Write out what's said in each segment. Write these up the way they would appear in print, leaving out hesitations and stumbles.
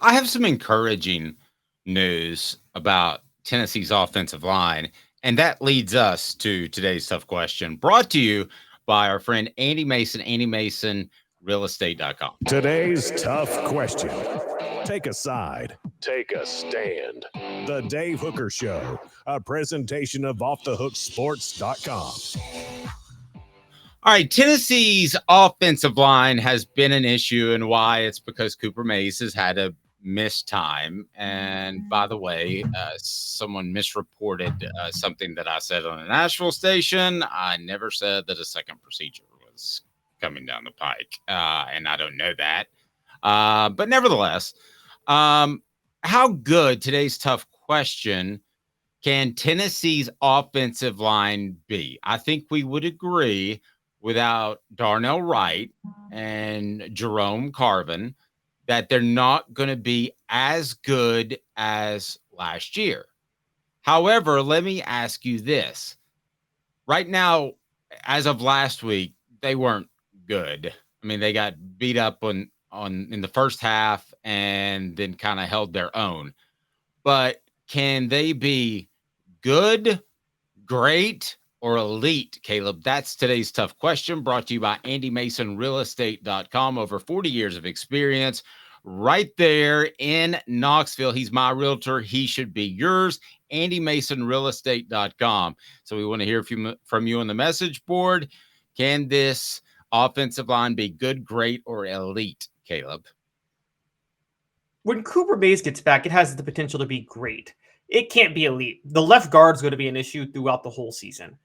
I have some encouraging news about Tennessee's offensive line, and that leads us to today's tough question, brought to you by our friend Andy Mason, Andy Mason, realestate.com. Today's tough question. Take a side. Take a stand. The Dave Hooker Show, a presentation of offthehooksports.com. All right, Tennessee's offensive line has been an issue, and why? It's because Cooper Mays has had a missed time. And by the way, someone misreported something that I said on a national station. I never said that a second procedure was coming down the pike, and I don't know that. But nevertheless, how good, today's tough question, can Tennessee's offensive line be? I think we would agree, without Darnell Wright and Jerome Carvin, that they're not going to be as good as last year. However, let me ask you this. Right now, as of last week, they weren't good. I mean, they got beat up in the first half and then kind of held their own. But can they be good, great, or elite, Caleb? That's today's tough question, brought to you by Andy Mason, realestate.com. Over 40 years of experience right there in Knoxville. He's my realtor. He should be yours. Andy Mason, realestate.com. So we want to hear from you on the message board. Can this offensive line be good, great, or elite, Caleb? When Cooper Mays gets back, it has the potential to be great. It can't be elite. The left guard is going to be an issue throughout the whole season.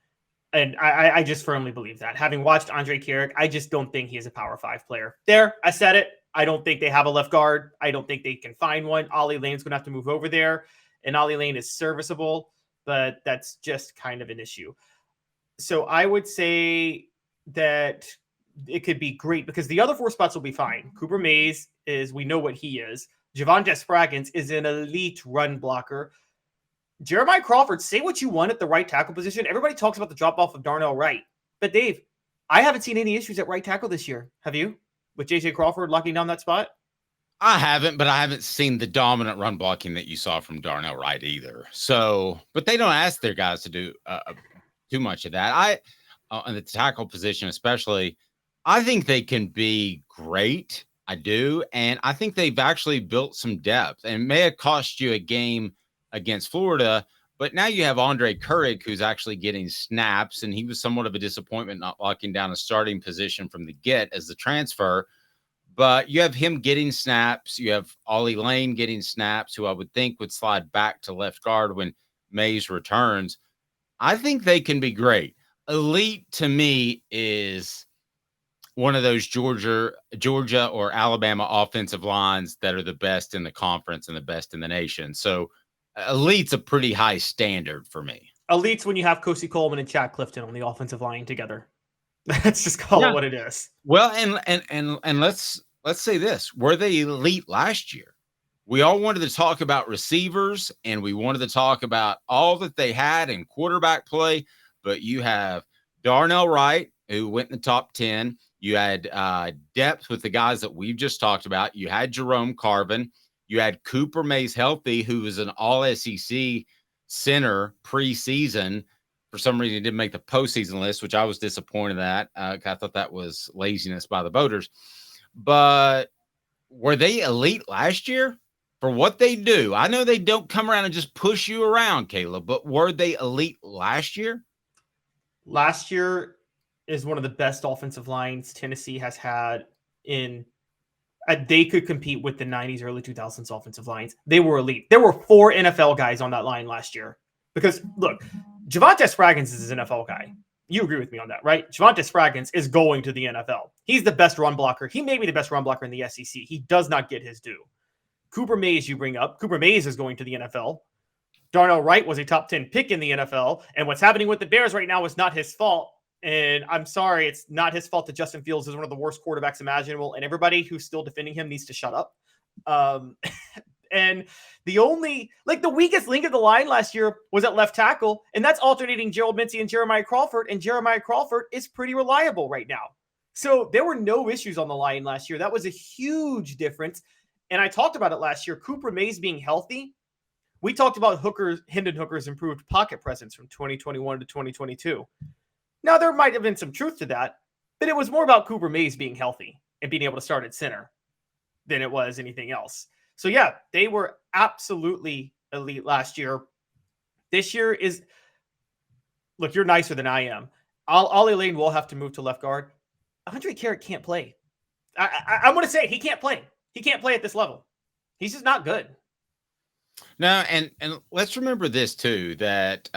And I just firmly believe that. Having watched Andre Carrick, I just don't think he is a Power 5 player. There, I said it. I don't think they have a left guard. I don't think they can find one. Ollie Lane's going to have to move over there. And Ollie Lane is serviceable, but that's just kind of an issue. So I would say that it could be great because the other four spots will be fine. Cooper Mays we know what he is. Javonte Spraggins is an elite run blocker. Jeremiah Crawford, say what you want at the right tackle position. Everybody talks about the drop-off of Darnell Wright. But Dave, I haven't seen any issues at right tackle this year. Have you? With J.J. Crawford locking down that spot? I haven't, but I haven't seen the dominant run blocking that you saw from Darnell Wright either. So, but they don't ask their guys to do too much of that. On the tackle position especially, I think they can be great. I do. And I think they've actually built some depth, and it may have cost you a game against Florida, but now you have Andre Carrick, who's actually getting snaps, and he was somewhat of a disappointment not locking down a starting position from the get as the transfer. But you have him getting snaps. You have Ollie Lane getting snaps, who I would think would slide back to left guard when Mays returns. I think they can be great. Elite to me is one of those Georgia or Alabama offensive lines that are the best in the conference and the best in the nation. So elite's a pretty high standard for me. Elite's when you have Kosi Coleman and Chad Clifton on the offensive line together. Let's just call it what it is. Well, and let's say this. Were they elite last year? We all wanted to talk about receivers, and we wanted to talk about all that they had in quarterback play, but you have Darnell Wright, who went in the top 10. You had depth with the guys that we've just talked about. You had Jerome Carvin. You had Cooper Mays healthy, who was an all-SEC center preseason. For some reason, he didn't make the postseason list, which I was disappointed at. I thought that was laziness by the voters. But were they elite last year for what they do? I know they don't come around and just push you around, Caleb, but were they elite last year? Last year is one of the best offensive lines Tennessee has had in they could compete with the 90s, early 2000s offensive lines. They were elite. There were 4 NFL guys on that line last year. Because, look, Javonte Spraggins is an NFL guy. You agree with me on that, right? Javonte Spraggins is going to the NFL. He's the best run blocker. He may be the best run blocker in the SEC. He does not get his due. Cooper Mays, you bring up. Cooper Mays is going to the NFL. Darnell Wright was a top 10 pick in the NFL. And what's happening with the Bears right now is not his fault. And I'm sorry, it's not his fault that Justin Fields is one of the worst quarterbacks imaginable, and everybody who's still defending him needs to shut up. And the weakest link of the line last year was at left tackle, and that's alternating Gerald Mincey and Jeremiah Crawford, and Jeremiah Crawford is pretty reliable right now. So there were no issues on the line last year. That was a huge difference. And I talked about it last year. Cooper Mays being healthy. We talked about Hendon Hooker's improved pocket presence from 2021 to 2022. Now, there might have been some truth to that, but it was more about Cooper Mays being healthy and being able to start at center than it was anything else. So, yeah, they were absolutely elite last year. This year is, look, you're nicer than I am. Ollie Lane will have to move to left guard. Andre Carrick can't play. I'm going to say he can't play. He can't play at this level. He's just not good. No, and let's remember this too, that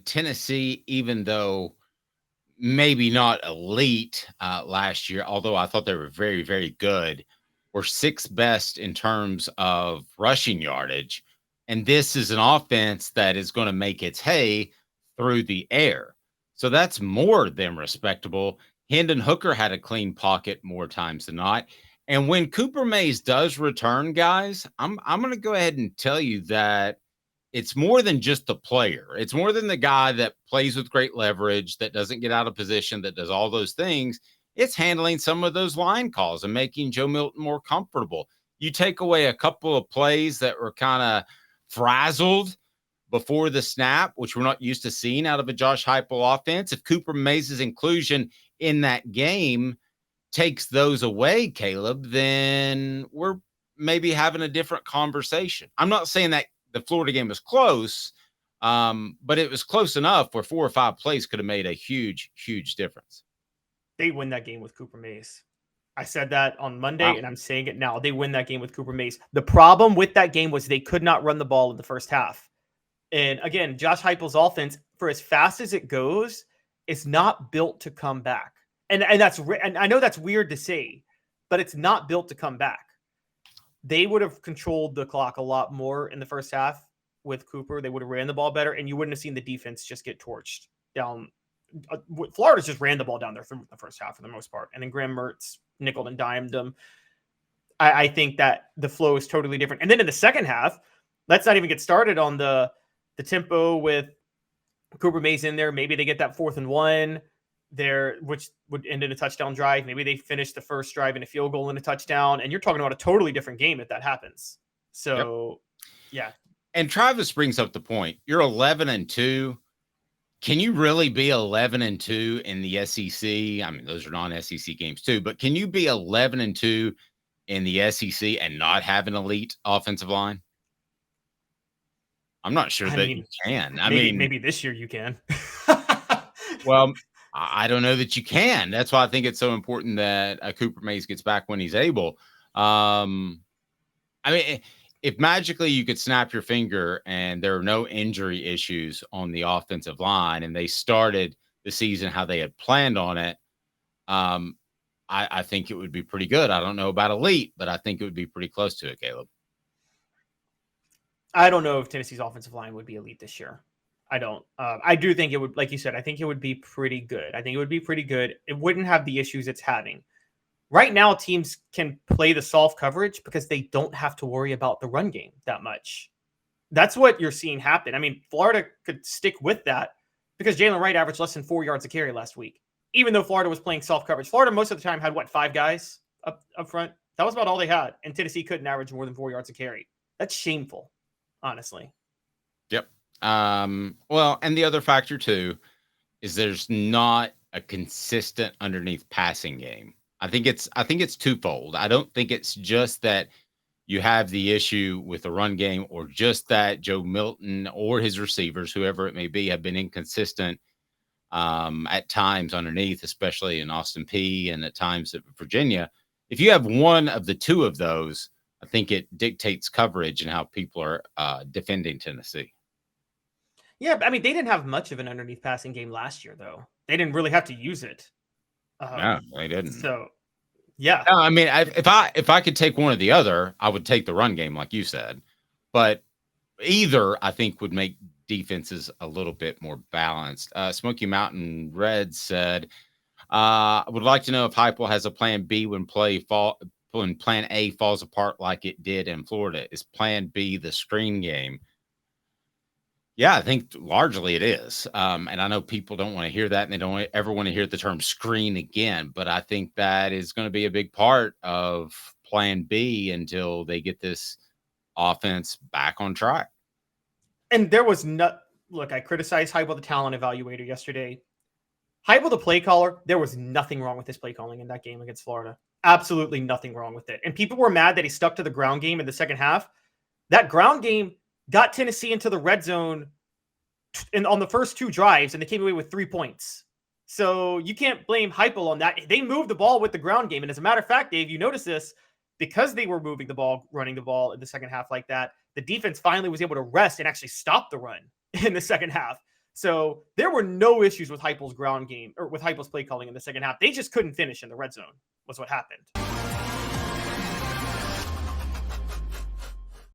Tennessee, even though maybe not elite last year, although I thought they were very, very good, were sixth best in terms of rushing yardage. And this is an offense that is going to make its hay through the air. So that's more than respectable. Hendon Hooker had a clean pocket more times than not. And when Cooper Mays does return, guys, I'm going to go ahead and tell you that it's more than just the player. It's more than the guy that plays with great leverage, that doesn't get out of position, that does all those things. It's handling some of those line calls and making Joe Milton more comfortable. You take away a couple of plays that were kind of frazzled before the snap, which we're not used to seeing out of a Josh Heupel offense. If Cooper Mays' inclusion in that game takes those away, Caleb, then we're maybe having a different conversation. I'm not saying that the Florida game was close, but it was close enough where 4 or 5 plays could have made a huge, huge difference. They win that game with Cooper Mays. I said that on Monday, and I'm saying it now. They win that game with Cooper Mays. The problem with that game was they could not run the ball in the first half. And again, Josh Heupel's offense, for as fast as it goes, is not built to come back. And I know that's weird to say, but it's not built to come back. They would have controlled the clock a lot more in the first half with Cooper. They would have ran the ball better, and you wouldn't have seen the defense just get torched down. Florida just ran the ball down their throat in the first half for the most part. And then Graham Mertz nickeled and dimed them. I think that the flow is totally different. And then in the second half, let's not even get started on the tempo with Cooper Mays in there. Maybe they get that 4th and 1 there, which would end in a touchdown drive. Maybe they finish the first drive in a field goal and a touchdown. And you're talking about a totally different game if that happens. So, Yeah. And Travis brings up the point. You're 11-2. Can you really be 11-2 in the SEC? I mean, those are non-SEC games too, but can you be 11-2 in the SEC and not have an elite offensive line? I'm not sure you can. Maybe this year you can. Well, I don't know that you can. That's why I think it's so important that Cooper Mays gets back when he's able. If magically you could snap your finger and there are no injury issues on the offensive line and they started the season how they had planned on it, I think it would be pretty good. I don't know about elite, but I think it would be pretty close to it, Caleb. I don't know if Tennessee's offensive line would be elite this year. I don't. I do think it would, like you said, I think it would be pretty good. It wouldn't have the issues it's having. Right now, teams can play the soft coverage because they don't have to worry about the run game that much. That's what you're seeing happen. I mean, Florida could stick with that because Jalen Wright averaged less than 4 yards a carry last week, even though Florida was playing soft coverage. Florida most of the time had, 5 guys up front? That was about all they had. And Tennessee couldn't average more than 4 yards a carry. That's shameful, honestly. Yep. Well, and the other factor too is there's not a consistent underneath passing game. I think it's twofold. I don't think it's just that you have the issue with the run game or just that Joe Milton or his receivers, whoever it may be, have been inconsistent at times underneath, especially in Austin Peay and at times at Virginia. If you have one of the two of those, I think it dictates coverage and how people are defending Tennessee. Yeah, I mean, they didn't have much of an underneath passing game last year, though. They didn't really have to use it. No, they didn't. So, yeah. No, I mean, if I could take one or the other, I would take the run game, like you said. But either, I think, would make defenses a little bit more balanced. Smoky Mountain Red said, I would like to know if Heupel has a plan B when plan A falls apart like it did in Florida. Is plan B the screen game? Yeah, I think largely it is. And I know people don't want to hear that and they don't ever want to hear the term screen again. But I think that is going to be a big part of plan B until they get this offense back on track. And there was look, I criticized Heupel, the talent evaluator, yesterday. Heupel, the play caller, there was nothing wrong with his play calling in that game against Florida. Absolutely nothing wrong with it. And people were mad that he stuck to the ground game in the second half. That ground game got Tennessee into the red zone on the first 2 drives, and they came away with 3 points. So you can't blame Heupel on that. They moved the ball with the ground game. And as a matter of fact, Dave, you notice this, because they were moving the ball, running the ball in the second half like that, the defense finally was able to rest and actually stop the run in the second half. So there were no issues with Heupel's ground game or with Heupel's play calling in the second half. They just couldn't finish in the red zone was what happened.